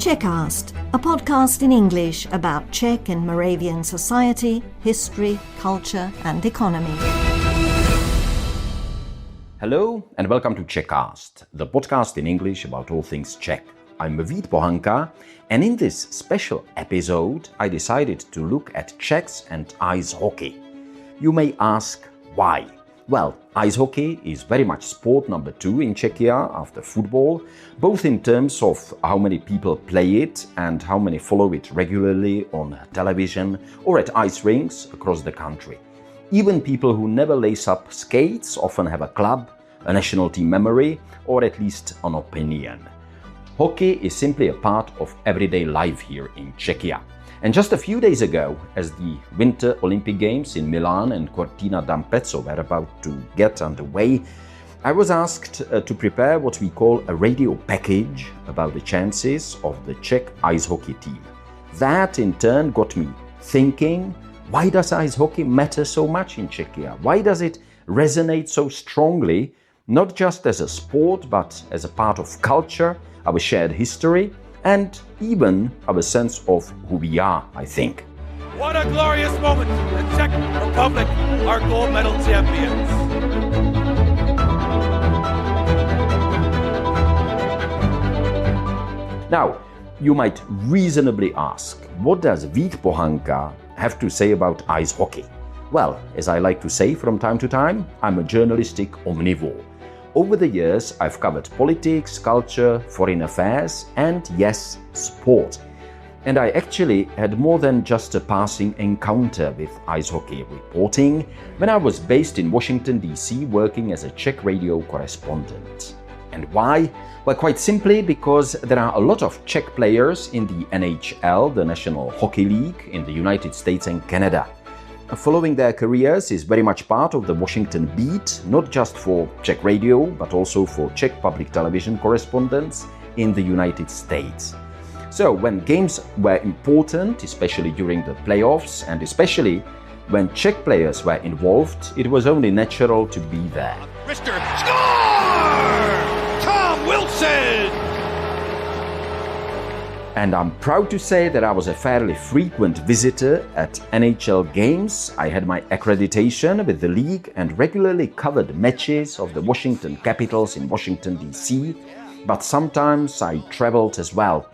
Czechast, a podcast in English about Czech and Moravian society, history, culture and economy. Hello and welcome to Czechast, the podcast in English about all things Czech. I'm Vít Pohanka, and in this special episode I decided to look at Czechs and ice hockey. You may ask why? Well, ice hockey is very much sport number 2 in Czechia after football, both in terms of how many people play it and how many follow it regularly on television or at ice rinks across the country. Even people who never lace up skates often have a club, a national team memory, or at least an opinion. Hockey is simply a part of everyday life here in Czechia. And just a few days ago, as the Winter Olympic Games in Milan and Cortina were about to get underway, I was asked to prepare what we call a radio package about the chances of the Czech ice hockey team. That in turn got me thinking, why does ice hockey matter so much in Czechia? Why does it resonate so strongly, not just as a sport, but as a part of culture, our shared history, and even our sense of who we are, I think. What a glorious moment! The Czech Republic are gold medal champions. Now, you might reasonably ask, what does Vít Pohanka have to say about ice hockey? Well, as I like to say from time to time, I'm a journalistic omnivore. Over the years, I've covered politics, culture, foreign affairs, and yes, sport. And I actually had more than just a passing encounter with ice hockey reporting when I was based in Washington, D.C., working as a Czech radio correspondent. And why? Well, quite simply because there are a lot of Czech players in the NHL, the National Hockey League, in the United States and Canada. Following their careers is very much part of the Washington beat, not just for Czech radio, but also for Czech public television correspondents in the United States. So when games were important, especially during the playoffs, and especially when Czech players were involved, it was only natural to be there. Mr. Score! Tom Wilson! And I'm proud to say that I was a fairly frequent visitor at NHL games. I had my accreditation with the league and regularly covered matches of the Washington Capitals in Washington, D.C. But sometimes I traveled as well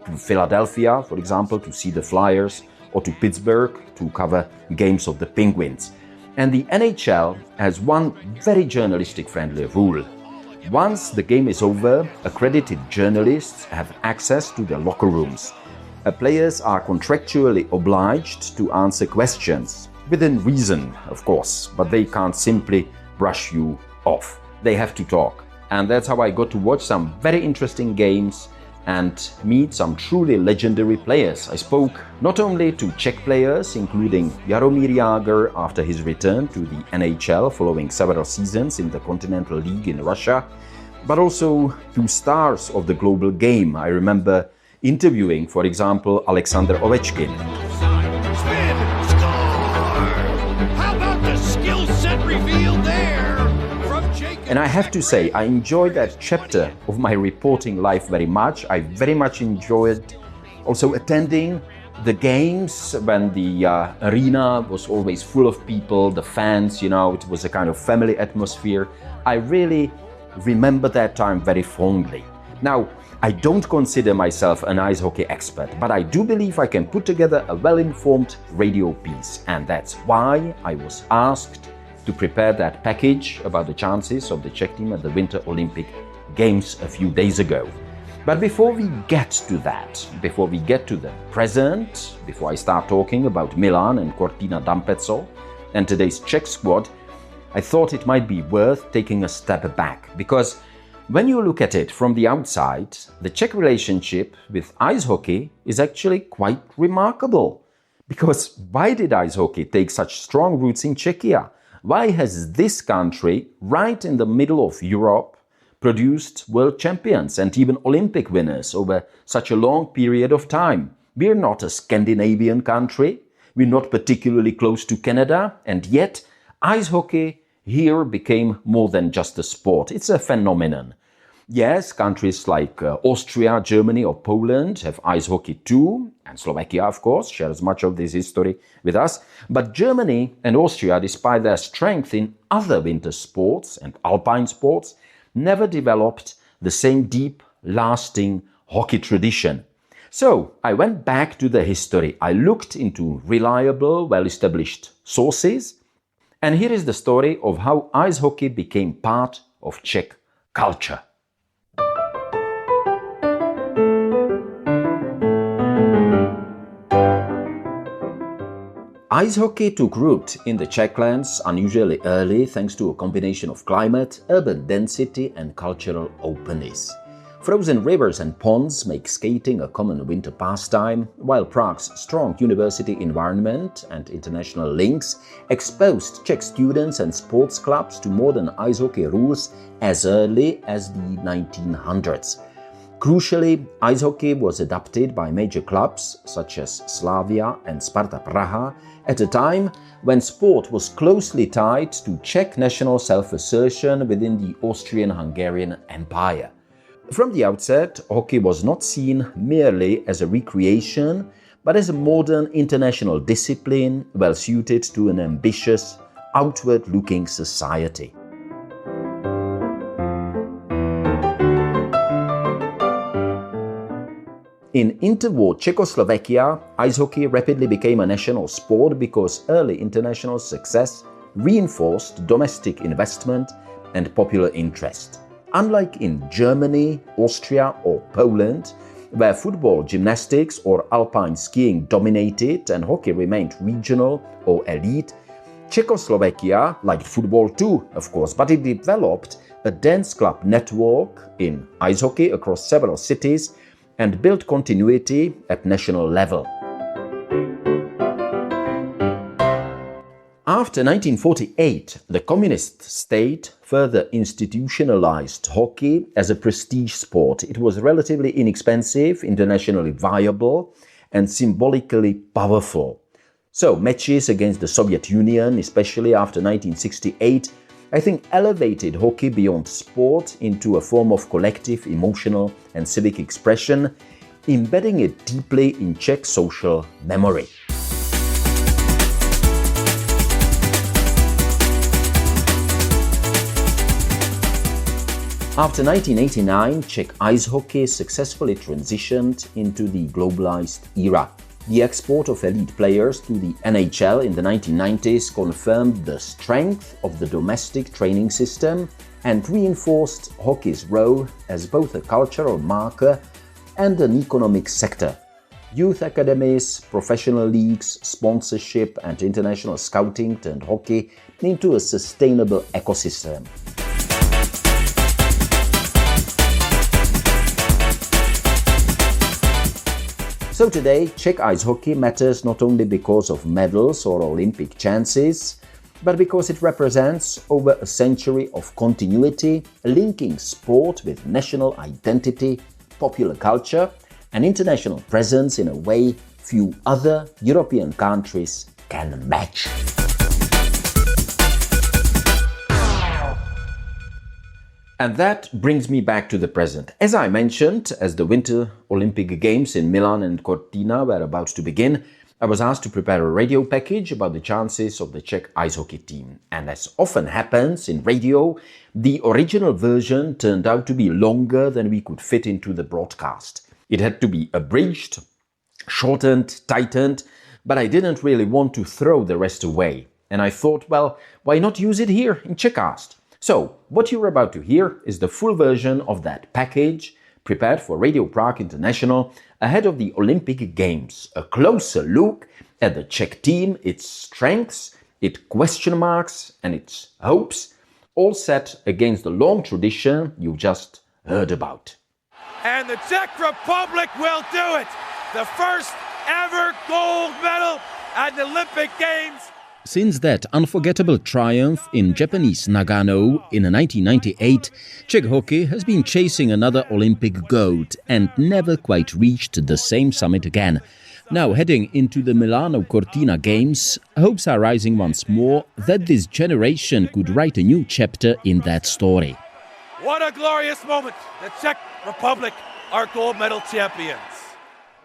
to Philadelphia, for example, to see the Flyers, or to Pittsburgh to cover games of the Penguins. And the NHL has one very journalistic-friendly rule. Once the game is over, accredited journalists have access to the locker rooms. Players are contractually obliged to answer questions, within reason, of course, but they can't simply brush you off. They have to talk. And that's how I got to watch some very interesting games and meet some truly legendary players. I spoke not only to Czech players, including Jaromír Jágr after his return to the NHL following several seasons in the Continental League in Russia, but also to stars of the global game. I remember interviewing, for example, Alexander Ovechkin. Spin! Score! How about the skill set reveal there? And I have to say, I enjoyed that chapter of my reporting life very much. I very much enjoyed also attending the games when the arena was always full of people, the fans, it was a kind of family atmosphere. I really remember that time very fondly. Now, I don't consider myself an ice hockey expert, but I do believe I can put together a well-informed radio piece, and that's why I was asked to prepare that package about the chances of the Czech team at the Winter Olympic Games a few days ago. But before we get to that, before we get to the present, before I start talking about Milan and Cortina and today's Czech squad, I thought it might be worth taking a step back, because when you look at it from the outside, the Czech relationship with ice hockey is actually quite remarkable. Because why did ice hockey take such strong roots in Czechia? Why has this country, right in the middle of Europe, produced world champions and even Olympic winners over such a long period of time? We're not a Scandinavian country, we're not particularly close to Canada, and yet ice hockey here became more than just a sport. It's a phenomenon. Yes, countries like Austria, Germany or Poland have ice hockey too, and Slovakia, of course, shares much of this history with us. But Germany and Austria, despite their strength in other winter sports and alpine sports, never developed the same deep, lasting hockey tradition. So I went back to the history. I looked into reliable, well-established sources, and here is the story of how ice hockey became part of Czech culture. Ice hockey took root in the Czech lands unusually early thanks to a combination of climate, urban density and cultural openness. Frozen rivers and ponds make skating a common winter pastime, while Prague's strong university environment and international links exposed Czech students and sports clubs to modern ice hockey rules as early as the 1900s. Crucially, ice hockey was adopted by major clubs such as Slavia and Sparta Praha at a time when sport was closely tied to Czech national self-assertion within the Austrian-Hungarian Empire. From the outset, hockey was not seen merely as a recreation, but as a modern international discipline well suited to an ambitious, outward-looking society. In interwar Czechoslovakia, ice hockey rapidly became a national sport because early international success reinforced domestic investment and popular interest. Unlike in Germany, Austria or Poland, where football, gymnastics or alpine skiing dominated and hockey remained regional or elite, Czechoslovakia liked football too, of course, but it developed a dense club network in ice hockey across several cities and built continuity at national level. After 1948, the communist state further institutionalized hockey as a prestige sport. It was relatively inexpensive, internationally viable, and symbolically powerful. So, matches against the Soviet Union, especially after 1968, I think elevated hockey beyond sport into a form of collective emotional and civic expression, embedding it deeply in Czech social memory. After 1989, Czech ice hockey successfully transitioned into the globalized era. The export of elite players to the NHL in the 1990s confirmed the strength of the domestic training system and reinforced hockey's role as both a cultural marker and an economic sector. Youth academies, professional leagues, sponsorship and international scouting turned hockey into a sustainable ecosystem. So today, Czech ice hockey matters not only because of medals or Olympic chances, but because it represents over a century of continuity, linking sport with national identity, popular culture, and international presence in a way few other European countries can match. And that brings me back to the present. As I mentioned, as the Winter Olympic Games in Milan and Cortina were about to begin, I was asked to prepare a radio package about the chances of the Czech ice hockey team. And as often happens in radio, the original version turned out to be longer than we could fit into the broadcast. It had to be abridged, shortened, tightened, but I didn't really want to throw the rest away. And I thought, well, why not use it here in Czechast? So, what you're about to hear is the full version of that package prepared for Radio Prague International ahead of the Olympic Games. A closer look at the Czech team, its strengths, its question marks and its hopes, all set against the long tradition you just heard about. And the Czech Republic will do it! The first ever gold medal at the Olympic Games! Since that unforgettable triumph in Japanese Nagano in 1998, Czech hockey has been chasing another Olympic gold and never quite reached the same summit again. Now heading into the Milan and Cortina Games, hopes are rising once more that this generation could write a new chapter in that story. What a glorious moment. The Czech Republic are gold medal champions.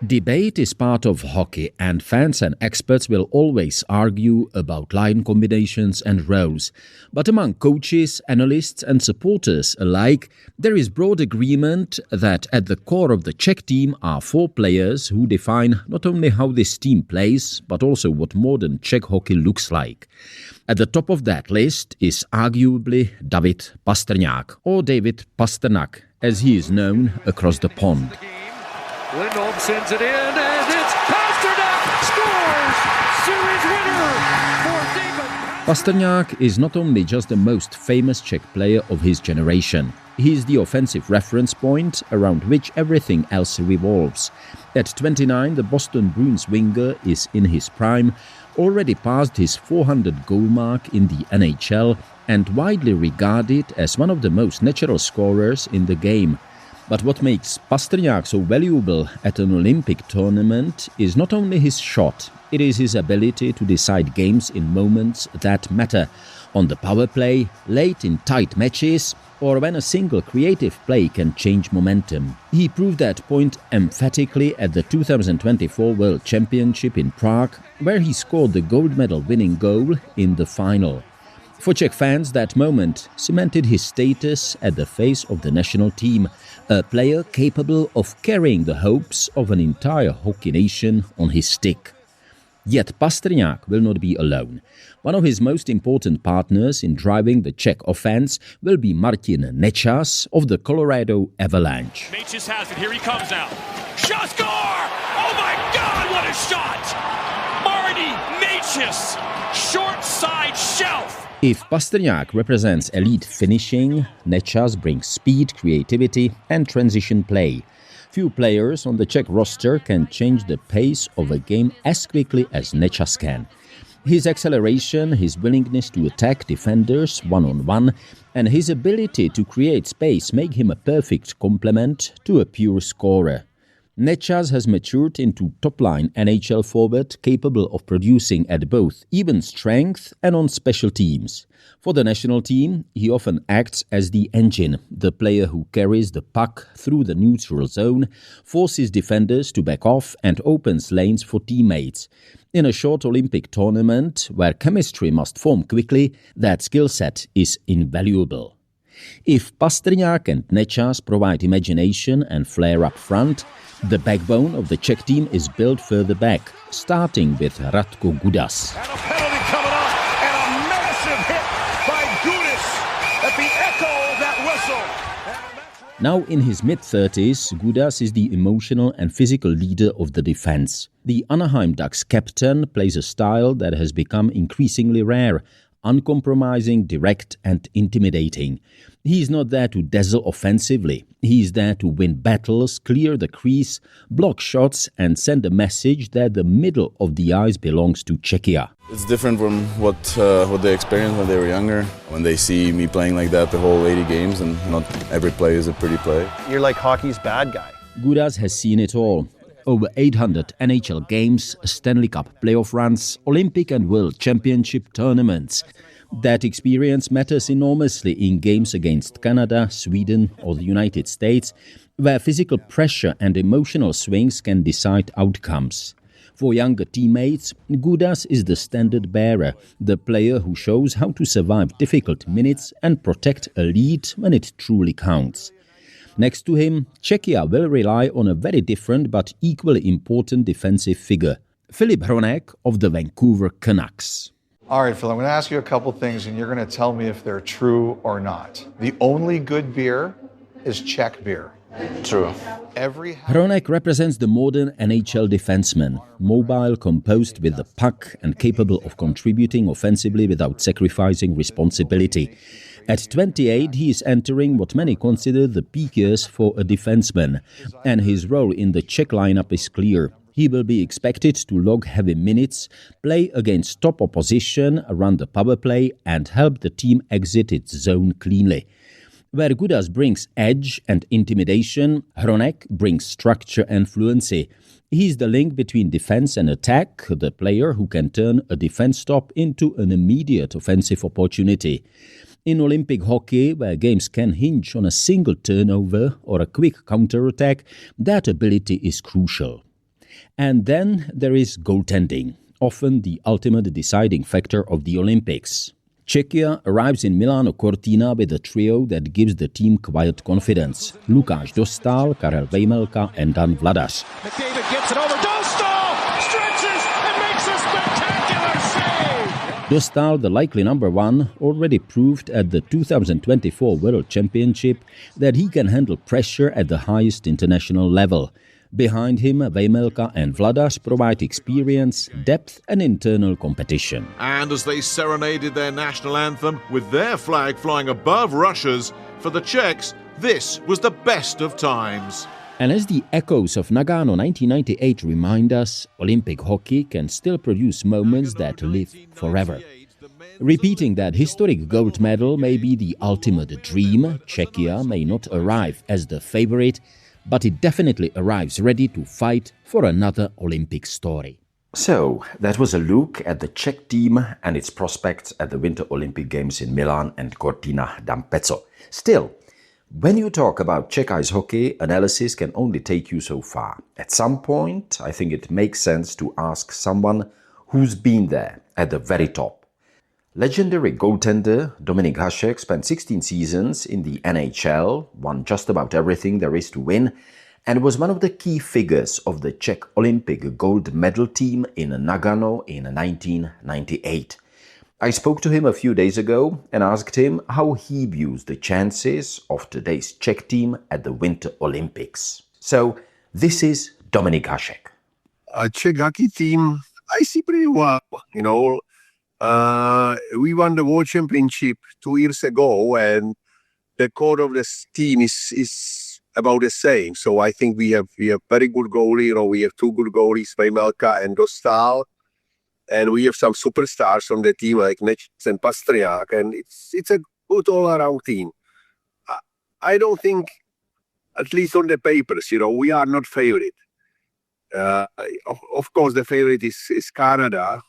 Debate is part of hockey, and fans and experts will always argue about line combinations and roles. But among coaches, analysts and supporters alike, there is broad agreement that at the core of the Czech team are 4 players who define not only how this team plays, but also what modern Czech hockey looks like. At the top of that list is arguably David Pastrňák, or David Pastrnak, as he is known across the pond. Lindholm sends it in, and it's Pastrnak scores! Series winner for David Pastrňák is not only just the most famous Czech player of his generation. He is the offensive reference point around which everything else revolves. At 29, the Boston Bruins winger is in his prime, already passed his 400 goal mark in the NHL, and widely regarded as one of the most natural scorers in the game. But what makes Pastrňák so valuable at an Olympic tournament is not only his shot, it is his ability to decide games in moments that matter, on the power play, late in tight matches, or when a single creative play can change momentum. He proved that point emphatically at the 2024 World Championship in Prague, where he scored the gold medal winning goal in the final. For Czech fans, that moment cemented his status at the face of the national team, a player capable of carrying the hopes of an entire hockey nation on his stick. Yet Pastrňák will not be alone. One of his most important partners in driving the Czech offense will be Martin Necas of the Colorado Avalanche. Necas has it. Here he comes now. Shot score! Oh my God, what a shot! Marty Necas, short side shelf. If Pastrňák represents elite finishing, Necas brings speed, creativity and transition play. Few players on the Czech roster can change the pace of a game as quickly as Necas can. His acceleration, his willingness to attack defenders one-on-one, and his ability to create space make him a perfect complement to a pure scorer. Necas has matured into top-line NHL forward capable of producing at both even strength and on special teams. For the national team, he often acts as the engine, the player who carries the puck through the neutral zone, forces defenders to back off and opens lanes for teammates. In a short Olympic tournament, where chemistry must form quickly, that skill set is invaluable. If Pastrňák and Necas provide imagination and flair up front, the backbone of the Czech team is built further back, starting with Radko Gudas. And a penalty coming up, and a massive hit by Gudas at the echo of that whistle. Now in his mid-30s, Gudas is the emotional and physical leader of the defense. The Anaheim Ducks captain plays a style that has become increasingly rare, uncompromising, direct and intimidating. He is not there to dazzle offensively. He is there to win battles, clear the crease, block shots and send a message that the middle of the ice belongs to Czechia. It's different from what they experienced when they were younger. When they see me playing like that the whole 80 games, and not every play is a pretty play. You're like hockey's bad guy. Gudas has seen it all. Over 800 NHL games, Stanley Cup playoff runs, Olympic and World Championship tournaments. That experience matters enormously in games against Canada, Sweden or the United States, where physical pressure and emotional swings can decide outcomes. For younger teammates, Gudas is the standard bearer, the player who shows how to survive difficult minutes and protect a lead when it truly counts. Next to him, Czechia will rely on a very different but equally important defensive figure, Filip Hronek of the Vancouver Canucks. All right, Phil, I'm going to ask you a couple things and you're going to tell me if they're true or not. The only good beer is Czech beer. True. Hronek represents the modern NHL defenseman, mobile, composed with the puck and capable of contributing offensively without sacrificing responsibility. At 28, he is entering what many consider the peak years for a defenseman, and his role in the Czech lineup is clear. He will be expected to log heavy minutes, play against top opposition, run the power play, and help the team exit its zone cleanly. Where Gudas brings edge and intimidation, Hronek brings structure and fluency. He is the link between defense and attack, the player who can turn a defense stop into an immediate offensive opportunity. In Olympic hockey, where games can hinge on a single turnover or a quick counter-attack, that ability is crucial. And then there is goaltending, often the ultimate deciding factor of the Olympics. Czechia arrives in Milan and Cortina with a trio that gives the team quiet confidence. Lukáš Dostál, Karel Vejmelka and Dan Vladař. McDavid gets it over. Dostal stretches and makes a spectacular save. Dostál, the likely number one, already proved at the 2024 World Championship that he can handle pressure at the highest international level. Behind him, Vejmelka and Vladař provide experience, depth and internal competition. And as they serenaded their national anthem with their flag flying above Russia's, for the Czechs, this was the best of times. And as the echoes of Nagano 1998 remind us, Olympic hockey can still produce moments that live forever. Repeating that historic gold medal may be the ultimate dream. Czechia may not arrive as the favorite, but it definitely arrives ready to fight for another Olympic story. So, that was a look at the Czech team and its prospects at the Winter Olympic Games in Milan and Cortina d'Ampezzo. Still, when you talk about Czech ice hockey, analysis can only take you so far. At some point, I think it makes sense to ask someone who's been there at the very top. Legendary goaltender Dominik Hašek spent 16 seasons in the NHL, won just about everything there is to win, and was one of the key figures of the Czech Olympic gold medal team in Nagano in 1998. I spoke to him a few days ago and asked him how he views the chances of today's Czech team at the Winter Olympics. So, this is Dominik Hašek. A Czech hockey team, I see pretty well, we won the World Championship 2 years ago, and the core of this team is about the same. So I think we have very good goalie. We have two good goalies, Vejmelka and Dostal, and we have some superstars on the team like Necas and Pastrňák, and it's a good all-around team. I don't think, at least on the papers, we are not favorite. Of course, the favorite is Canada.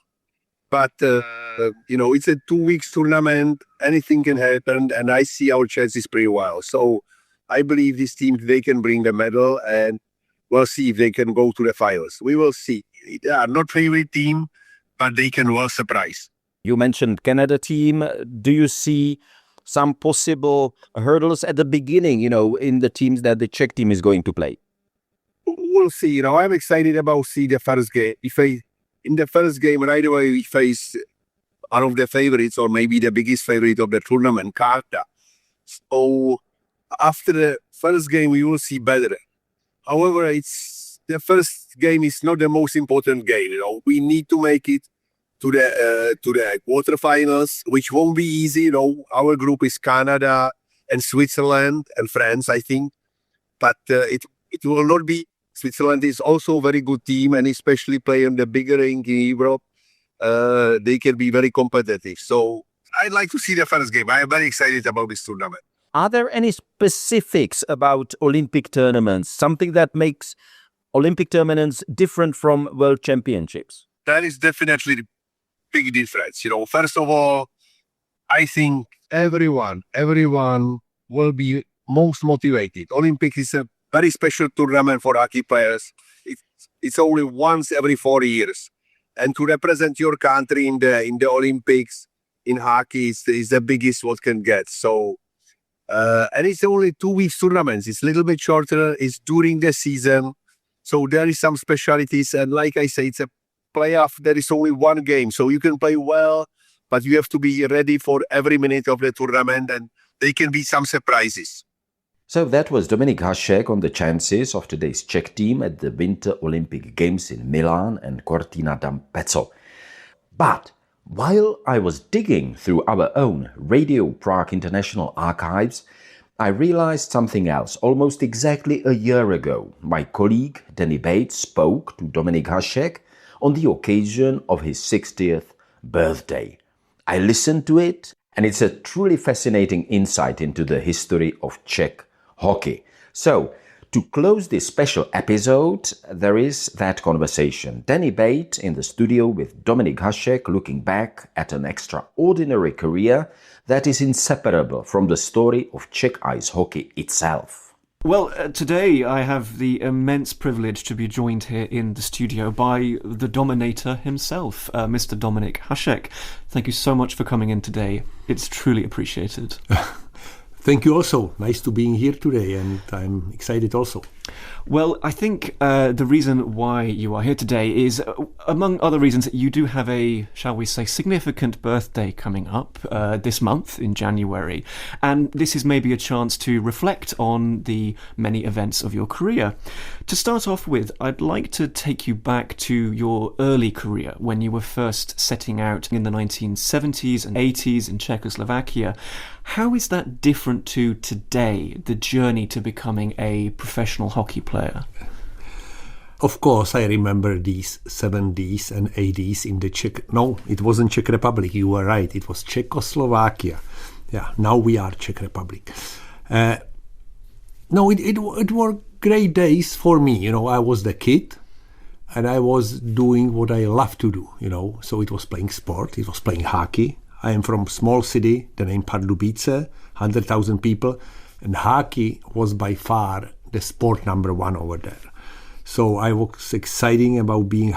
But, it's a 2 weeks tournament. Anything can happen. And I see our chances pretty well. So I believe this team, they can bring the medal. And we'll see if they can go to the finals. We will see. They are not favorite team, but they can well surprise. You mentioned Canada team. Do you see some possible hurdles at the beginning, in the teams that the Czech team is going to play? We'll see. I'm excited about the first game. In the first game, right away, we face one of the favorites, or maybe the biggest favorite of the tournament, Canada. So after the first game, we will see better. However, the first game is not the most important game. We need to make it to the quarterfinals, which won't be easy. Our group is Canada and Switzerland and France, I think, but it will not be. Switzerland is also a very good team, and especially playing the bigger rink in Europe, they can be very competitive. So I'd like to see the first game. I am very excited about this tournament. Are there any specifics about Olympic tournaments, something that makes Olympic tournaments different from World Championships? That is definitely the big difference. First of all, I think everyone will be most motivated. Olympics is a very special tournament for hockey players. It's only once every 4 years, and to represent your country in the Olympics in hockey is the biggest what can get. So, and it's only 2 weeks tournaments. It's a little bit shorter. It's during the season, so there is some specialties. And like I say, it's a playoff. There is only one game, so you can play well, but you have to be ready for every minute of the tournament, and there can be some surprises. So that was Dominik Hašek on the chances of today's Czech team at the Winter Olympic Games in Milan and Cortina d'Ampezzo. But while I was digging through our own Radio Prague International archives, I realized something else. Almost exactly a year ago, my colleague Danny Bates spoke to Dominik Hašek on the occasion of his 60th birthday. I listened to it, and it's a truly fascinating insight into the history of Czech hockey. So, To close this special episode, there is that conversation. Then debate in the studio with Dominik Hašek, looking back at an extraordinary career that is inseparable from the story of Czech ice hockey itself. Well, today I have the immense privilege to be joined here in the studio by the Dominator himself, Mr. Dominik Hašek. Thank you so much for coming in today. It's truly appreciated. Thank you also. Nice to be here today, and I'm excited also. Well, I think the reason why you are here today is, among other reasons, that you do have a, shall we say, significant birthday coming up this month in January. And this is maybe a chance to reflect on the many events of your career. To start off with, I'd like to take you back to your early career when you were first setting out in the 1970s and 80s in Czechoslovakia. How is that different to today, the journey to becoming a professional hockey player? Of course, I remember these 70s and 80s in the Czech... No, it wasn't Czech Republic, you were right. It was Czechoslovakia. Yeah, now we are Czech Republic. It were great days for me. You know, I was the kid and I was doing what I love to do, you know. So it was playing sport, it was playing hockey. I am from a small city, the name Pardubice, 100,000 people, and hockey was by far the sport number one over there. So I was excited about being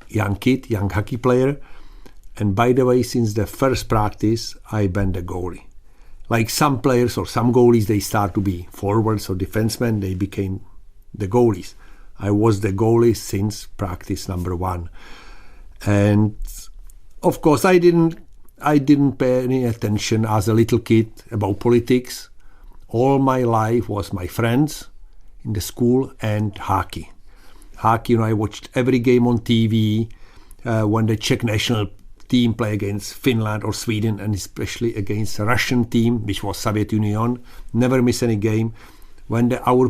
young hockey player. And by the way, since the first practice, I been the goalie. Like some players or some goalies, they start to be forwards or defensemen, they became the goalies. I was the goalie since practice number one. And of course, I didn't pay any attention as a little kid about politics. All my life was my friends in the school and hockey. Hockey, you know, I watched every game on TV when the Czech national team play against Finland or Sweden, and especially against the Russian team, which was Soviet Union. Never miss any game. When our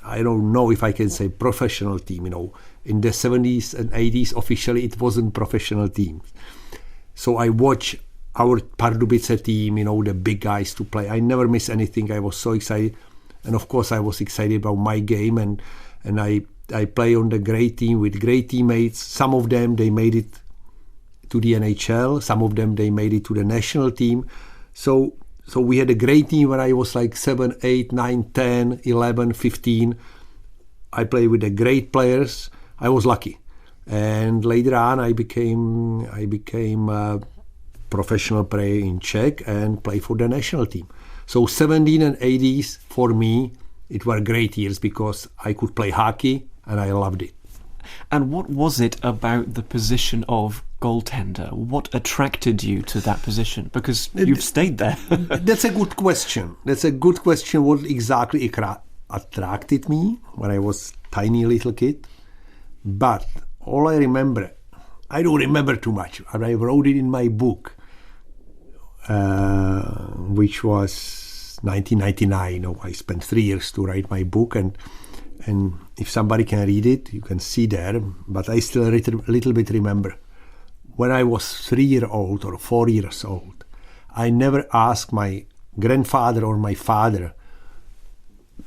I don't know if I can say professional team, you know, in the 70s and 80s officially it wasn't professional team. So I watch our Pardubice team, you know, the big guys to play. I never miss anything. I was so excited. And of course I was excited about my game, and I play on the great team with great teammates. Some of them, they made it to the NHL. Some of them, they made it to the national team. So we had a great team when I was like 7, 8, 9, 10, 11, 15. I played with the great players. I was lucky. And later on, I became a professional player in Czech and played for the national team. So 70s and 80s, for me, it were great years because I could play hockey and I loved it. And what was it about the position of goaltender? What attracted you to that position? Because you've stayed there. That's a good question. What exactly attracted me when I was tiny little kid? But all I remember, I don't remember too much. I wrote it in my book, which was 1999. Oh, I spent 3 years to write my book, and if somebody can read it, you can see there. But I still a little bit remember. When I was 3 years old or 4 years old, I never asked my grandfather or my father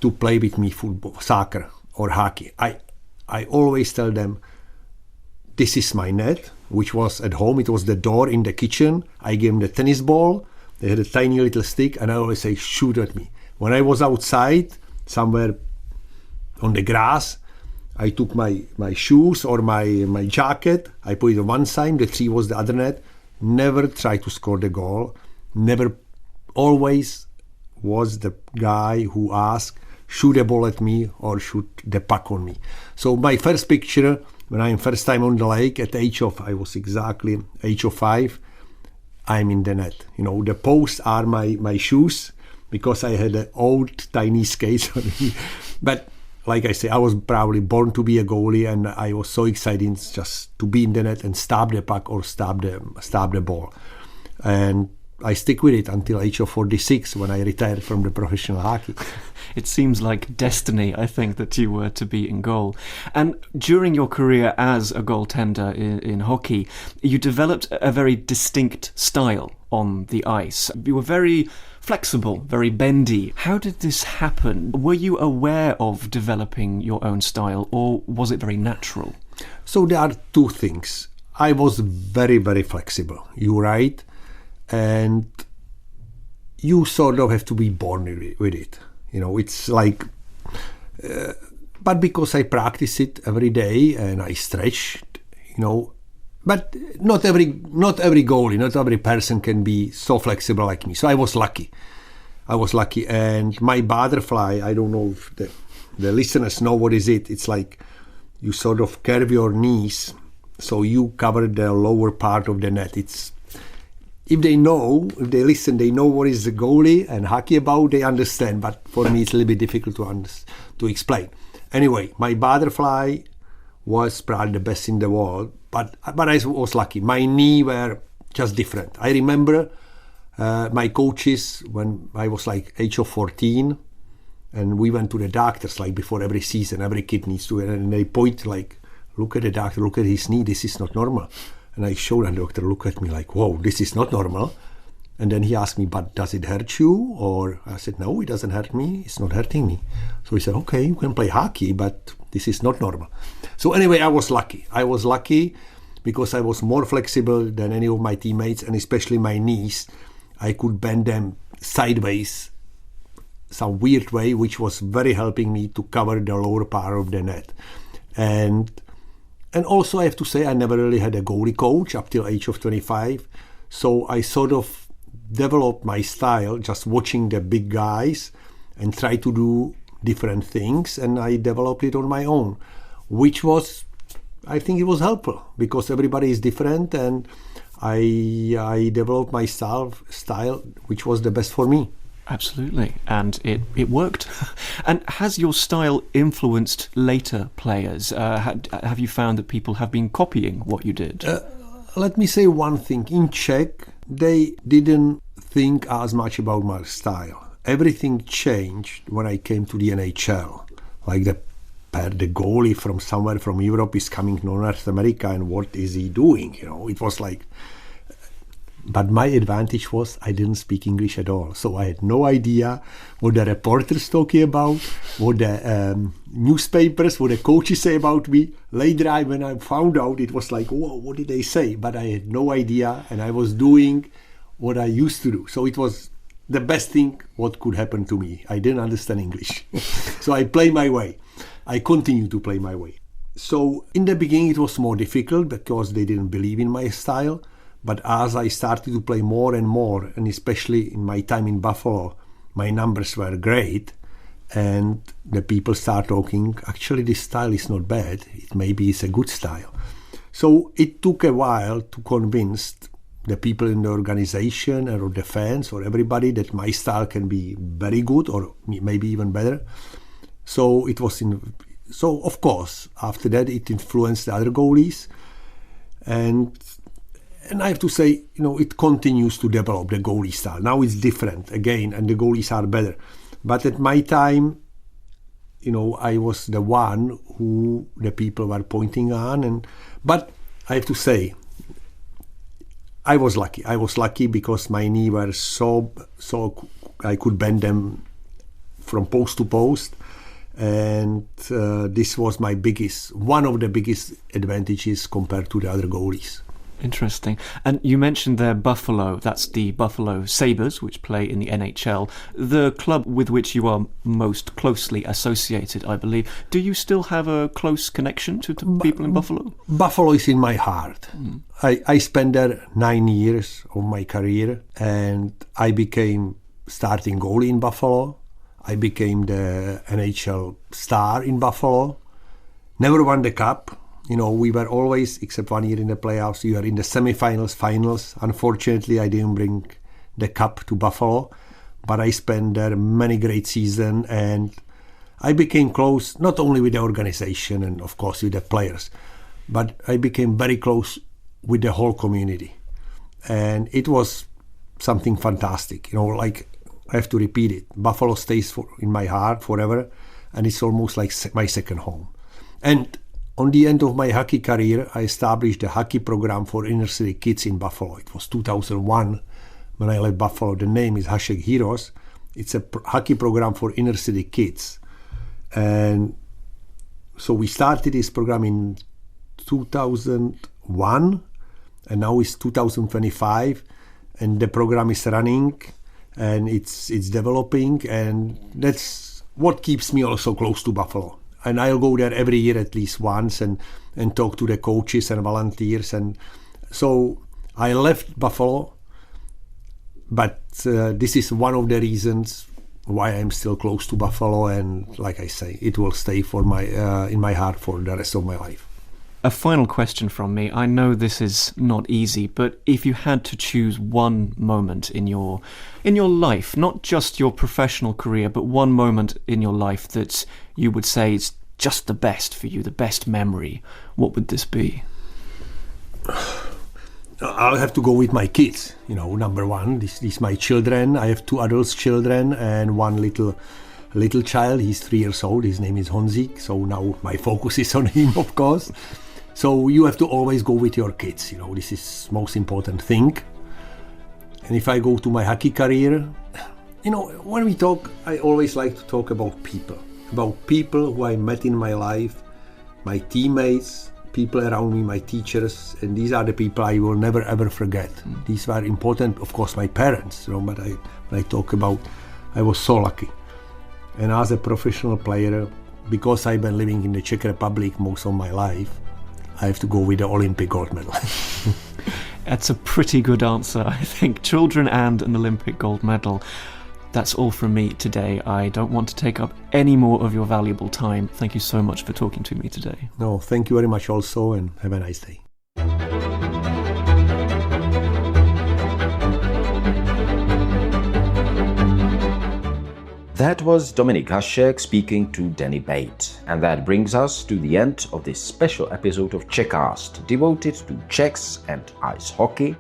to play with me football, soccer or hockey. I always tell them, this is my net, which was at home. It was the door in the kitchen. I gave them the tennis ball. They had a tiny little stick, and I always say, shoot at me. When I was outside, somewhere on the grass, I took my shoes or my jacket. I put it on one side. The tree was the other net. Never tried to score the goal. Never, always was the guy who asked, shoot a ball at me or shoot the puck on me. So my first picture, when I'm first time on the lake at age of 5, I'm in the net. You know, the posts are my shoes because I had old tiny skates on me. But like I say, I was probably born to be a goalie, and I was so excited just to be in the net and stop the puck or stop the ball. And I stick with it until age of 46 when I retired from the professional hockey. It seems like destiny, I think, that you were to be in goal. And during your career as a goaltender in hockey, you developed a very distinct style on the ice. You were very flexible, very bendy. How did this happen? Were you aware of developing your own style, or was it very natural? So there are two things. I was very, very flexible. You're right. And you sort of have to be born with it. You know, it's like... but because I practice it every day and I stretch, you know... But not every goalie, not every person can be so flexible like me. So I was lucky. And my butterfly, I don't know if the listeners know what is it. It's like you sort of curve your knees so you cover the lower part of the net. It's if they listen, they know what is the goalie and hockey about, they understand. But for me, it's a little bit difficult to explain. Anyway, my butterfly was probably the best in the world. But I was lucky. My knee were just different. I remember my coaches when I was like age of 14, and we went to the doctors like before every season. Every kid needs to, and they point like, look at the doctor, look at his knee. This is not normal. And I showed, and the doctor looked at me like, whoa, this is not normal. And then he asked me, but does it hurt you? Or I said, no, it doesn't hurt me. It's not hurting me. So he said, okay, you can play hockey, but this is not normal. So anyway, I was lucky. I was lucky because I was more flexible than any of my teammates, and especially my knees. I could bend them sideways some weird way, which was very helping me to cover the lower part of the net. And also I have to say I never really had a goalie coach up till age of 25. So I sort of developed my style just watching the big guys and try to do different things, and I developed it on my own, which was, I think it was helpful because everybody is different, and I developed my style, which was the best for me. Absolutely, and it worked. And has your style influenced later players? Have you found that people have been copying what you did? Let me say one thing. In Czech, they didn't think as much about my style. Everything changed when I came to the NHL. Like the goalie from somewhere from Europe is coming to North America, and what is he doing? You know, it was like... But my advantage was I didn't speak English at all. So I had no idea what the reporters talking about, what the newspapers, what the coaches say about me. Later, when I found out, it was like, whoa, what did they say? But I had no idea, and I was doing what I used to do. So it was the best thing what could happen to me. I didn't understand English. So I play my way. I continue to play my way. So in the beginning, it was more difficult because they didn't believe in my style. But as I started to play more and more, and especially in my time in Buffalo, my numbers were great. And the people start talking, actually this style is not bad. It maybe is a good style. So it took a while to convince the people in the organization or the fans or everybody that my style can be very good or maybe even better. So it was so of course, after that it influenced the other goalies. And I have to say, you know, it continues to develop the goalie style. Now it's different again, and the goalies are better. But at my time, you know, I was the one who the people were pointing on. But I have to say, I was lucky. I was lucky because my knee were so I could bend them from post to post. And this was one of the biggest advantages compared to the other goalies. Interesting. And you mentioned there Buffalo. That's the Buffalo Sabres, which play in the NHL, the club with which you are most closely associated, I believe. Do you still have a close connection to people in Buffalo? Buffalo is in my heart. I spent there 9 years of my career, and I became starting goalie in Buffalo. I became the NHL star in Buffalo. Never won the cup. You know, we were always, except 1 year in the playoffs, we were in the semifinals, finals. Unfortunately, I didn't bring the cup to Buffalo, but I spent there many great seasons, and I became close, not only with the organization and, of course, with the players, but I became very close with the whole community. And it was something fantastic. You know, like I have to repeat it. Buffalo stays in my heart forever, and it's almost like my second home. And on the end of my hockey career, I established a hockey program for inner city kids in Buffalo. It was 2001 when I left Buffalo. The name is Hašek Heroes. It's a hockey program for inner city kids. And so we started this program in 2001, and now it's 2025, and the program is running, and it's developing, and that's what keeps me also close to Buffalo. And I'll go there every year at least once and talk to the coaches and volunteers. And so I left Buffalo, but this is one of the reasons why I'm still close to Buffalo, and like I say, it will stay for in my heart for the rest of my life. A final question from me. I know this is not easy, but if you had to choose one moment in your life, not just your professional career, but one moment in your life that you would say is just the best for you, the best memory, what would this be? I'll have to go with my kids, number one. These my children. I have 2 adult children and one little child. He's 3 years old. His name is Honzik. So now my focus is on him, of course. So you have to always go with your kids. This is most important thing. And if I go to my hockey career, when we talk, I always like to talk about people who I met in my life, my teammates, people around me, my teachers, and these are the people I will never ever forget. These were important, of course, my parents, but when I talk about, I was so lucky. And as a professional player, because I've been living in the Czech Republic most of my life, I have to go with the Olympic gold medal. That's a pretty good answer, I think. Children and an Olympic gold medal. That's all from me today. I don't want to take up any more of your valuable time. Thank you so much for talking to me today. No, thank you very much also, and have a nice day. That was Dominik Hašek speaking to Danny Bate. And that brings us to the end of this special episode of Czechast, devoted to Czechs and ice hockey,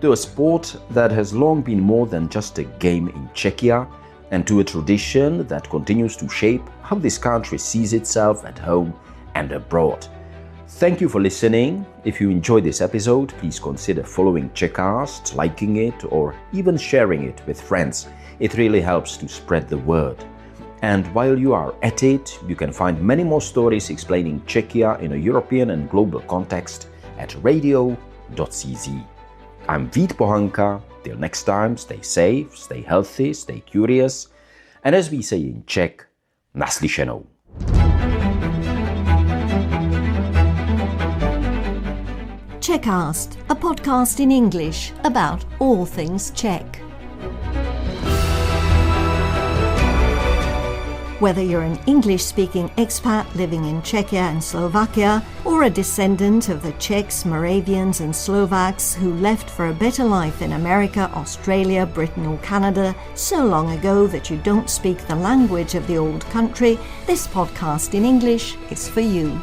to a sport that has long been more than just a game in Czechia, and to a tradition that continues to shape how this country sees itself at home and abroad. Thank you for listening. If you enjoyed this episode, please consider following Czechast, liking it, or even sharing it with friends. It really helps to spread the word. And while you are at it, you can find many more stories explaining Czechia in a European and global context at radio.cz. I'm Vít Pohanka. Till next time, stay safe, stay healthy, stay curious, and as we say in Czech, naslyšenou. Czechast, a podcast in English about all things Czech. Whether you're an English-speaking expat living in Czechia and Slovakia, or a descendant of the Czechs, Moravians and Slovaks who left for a better life in America, Australia, Britain or Canada so long ago that you don't speak the language of the old country, this podcast in English is for you.